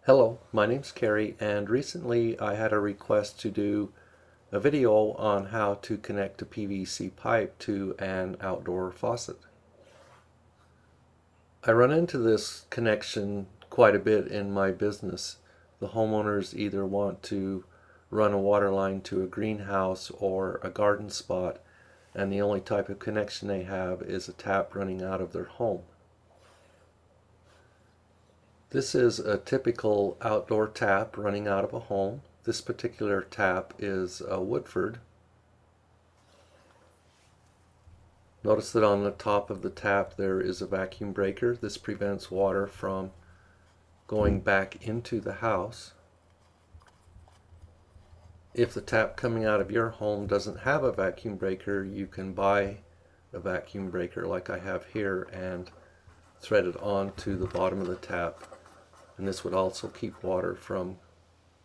Hello, my name's Kerry, and recently I had a request to do a video on how to connect a PVC pipe to an outdoor faucet. I run into this connection quite a bit in my business. The homeowners either want to run a water line to a greenhouse or a garden spot, and the only type of connection they have is a tap running out of their home. This is a typical outdoor tap running out of a home. This particular tap is a Woodford. Notice that on the top of the tap there is a vacuum breaker. This prevents water from going back into the house. If the tap coming out of your home doesn't have a vacuum breaker, you can buy a vacuum breaker like I have here and thread it onto the bottom of the tap. And this would also keep water from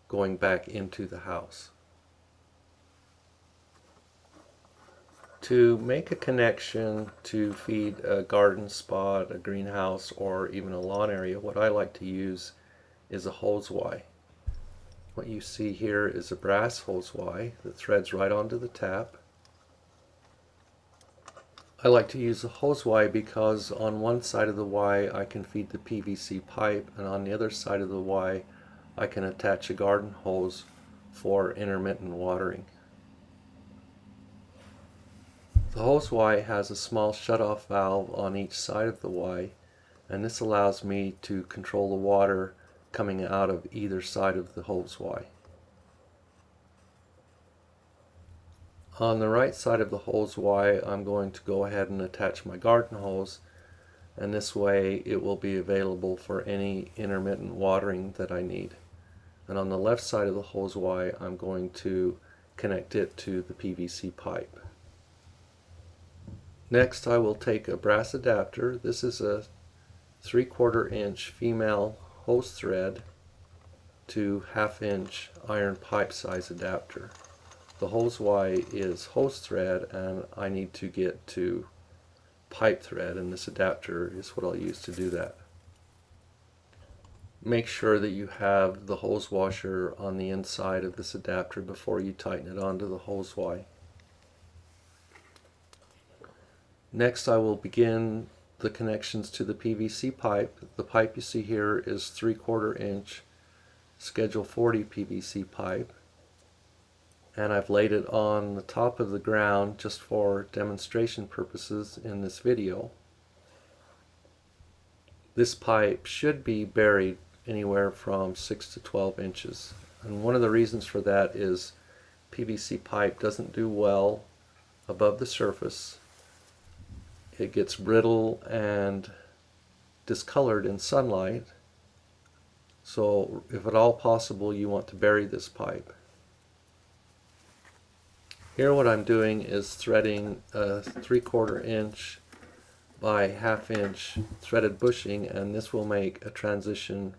going back into the house. To make a connection to feed a garden spot, a greenhouse, or even a lawn area, what I like to use is a hose Y. What you see here is a brass hose Y that threads right onto the tap. I like to use a hose Y because on one side of the Y I can feed the PVC pipe, and on the other side of the Y I can attach a garden hose for intermittent watering. The hose Y has a small shutoff valve on each side of the Y, and this allows me to control the water coming out of either side of the hose Y. On the right side of the hose Y, I'm going to go ahead and attach my garden hose, and this way it will be available for any intermittent watering that I need. And on the left side of the hose Y, I'm going to connect it to the PVC pipe. Next, I will take a brass adapter. This is a 3/4 inch female hose thread to 1/2 inch iron pipe size adapter. The hose Y is hose thread, and I need to get to pipe thread, and this adapter is what I'll use to do that. Make sure that you have the hose washer on the inside of this adapter before you tighten it onto the hose Y. Next, I will begin the connections to the PVC pipe. The pipe you see here is 3/4 inch Schedule 40 PVC pipe, and I've laid it on the top of the ground just for demonstration purposes in this video. This pipe should be buried anywhere from 6 to 12 inches, and one of the reasons for that is PVC pipe doesn't do well above the surface. It gets brittle and discolored in sunlight, so if at all possible you want to bury this pipe. Here what I'm doing is threading a 3/4 inch by 1/2 inch threaded bushing, and this will make a transition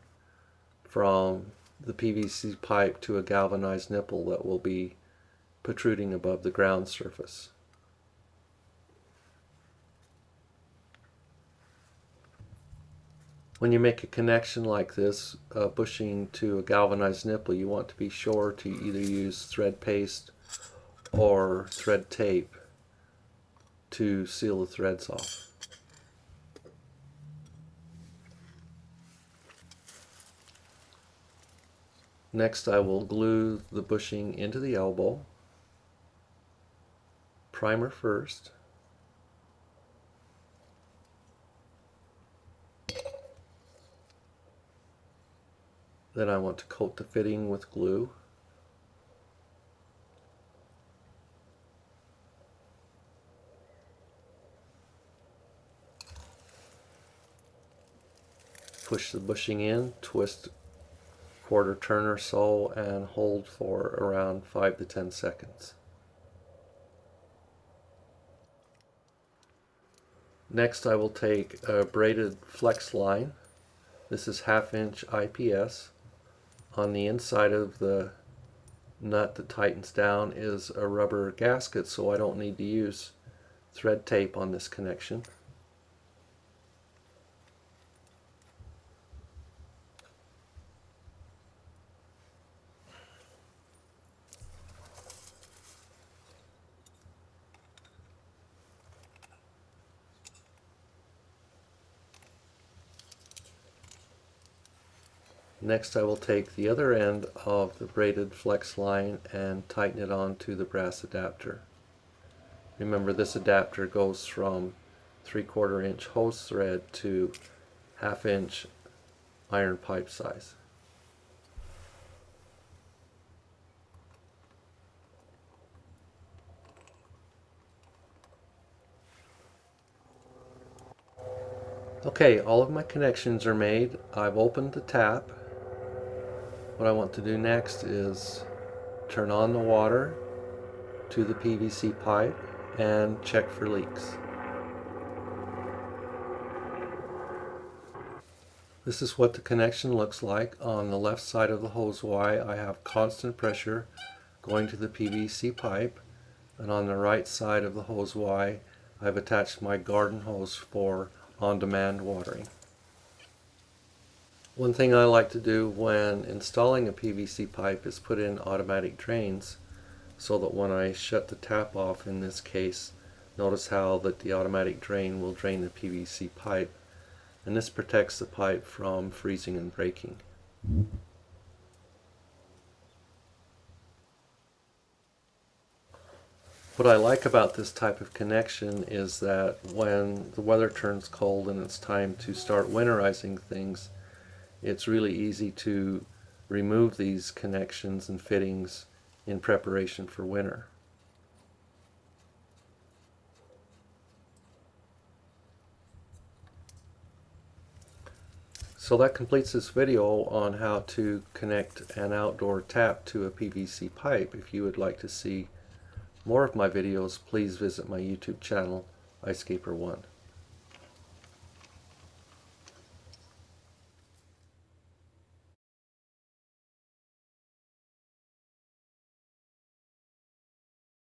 from the PVC pipe to a galvanized nipple that will be protruding above the ground surface. When you make a connection like this, bushing to a galvanized nipple, you want to be sure to either use thread paste or thread tape to seal the threads off. Next, I will glue the bushing into the elbow. Primer first. Then I want to coat the fitting with glue. Push the bushing in, twist 1/4 turn or so, and hold for around 5 to 10 seconds. Next, I will take a braided flex line. This is 1/2 inch IPS. On the inside of the nut that tightens down is a rubber gasket, so I don't need to use thread tape on this connection. Next I will take the other end of the braided flex line and tighten it onto the brass adapter. Remember, this adapter goes from 3/4 inch hose thread to 1/2 inch iron pipe size. Okay, all of my connections are made. I've opened the tap. What I want to do next is turn on the water to the PVC pipe and check for leaks. This is what the connection looks like. On the left side of the hose Y, I have constant pressure going to the PVC pipe, and on the right side of the hose Y, I've attached my garden hose for on-demand watering. One thing I like to do when installing a PVC pipe is put in automatic drains, so that when I shut the tap off in this case, notice how that the automatic drain will drain the PVC pipe, and this protects the pipe from freezing and breaking. What I like about this type of connection is that when the weather turns cold and it's time to start winterizing things, it's really easy to remove these connections and fittings in preparation for winter. So that completes this video on how to connect an outdoor tap to a PVC pipe. If you would like to see more of my videos, please visit my YouTube channel, iScaper1.